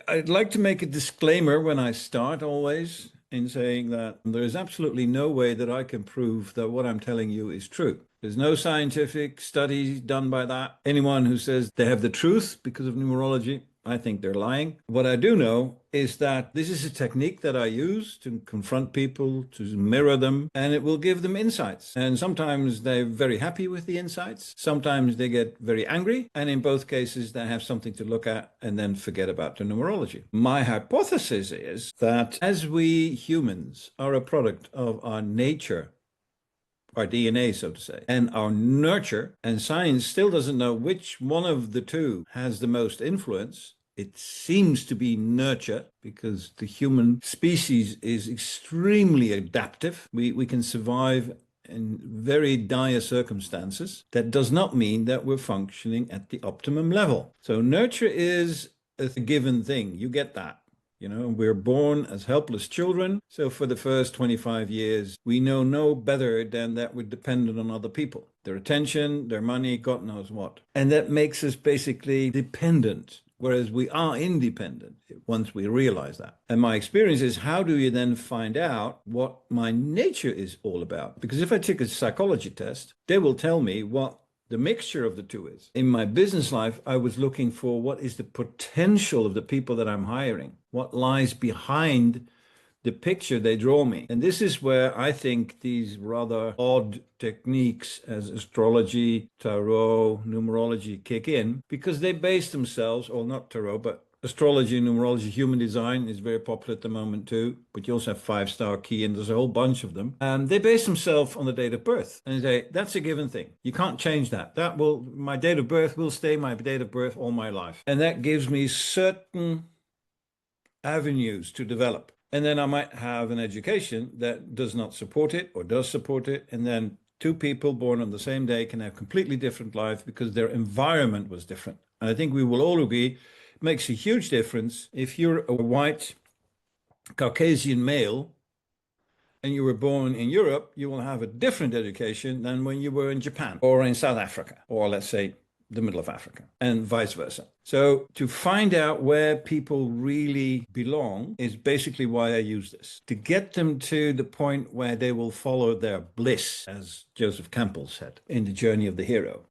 I'd like to make a disclaimer when I start always in saying that there is absolutely no way that I can prove that what I'm telling you is true. There's no scientific study done by that. Anyone who says they have the truth because of numerology, I think they're lying. What I do know is that this is a technique that I use to confront people, to mirror them, and it will give them insights. And sometimes they're very happy with the insights. Sometimes they get very angry. And in both cases, they have something to look at and then forget about the numerology. My hypothesis is that as we humans are a product of our nature, our DNA, so to say, and our nurture, and science still doesn't know which one of the two has the most influence. It seems to be nurture because the human species is extremely adaptive. We can survive in very dire circumstances. That does not mean that we're functioning at the optimum level. So nurture is a given thing. You get that. We're born as helpless children. So for the first 25 years, we know no better than that we're dependent on other people, their attention, their money, God knows what. And that makes us basically dependent, whereas we are independent once we realize that. And my experience is, how do you then find out what my nature is all about? Because if I take a psychology test, they will tell me what the mixture of the two is. In my business life, I was looking for what is the potential of the people that I'm hiring, what lies behind the picture they draw me. And this is where I think these rather odd techniques as astrology, tarot, numerology kick in, because they base themselves, or not tarot, but astrology, numerology, human design is very popular at the moment too, but you also have five-star key, and there's a whole bunch of them. They base themselves on the date of birth, and they say, that's a given thing. You can't change that. My date of birth will stay my date of birth all my life. And that gives me certain avenues to develop. And then I might have an education that does not support it or does support it. And then two people born on the same day can have completely different lives because their environment was different. And I think we will all agree it makes a huge difference if you're a white Caucasian male and you were born in Europe, you will have a different education than when you were in Japan or in South Africa, or let's say the middle of Africa, and vice versa. So to find out where people really belong is basically why I use this, to get them to the point where they will follow their bliss, as Joseph Campbell said in The Journey of the Hero.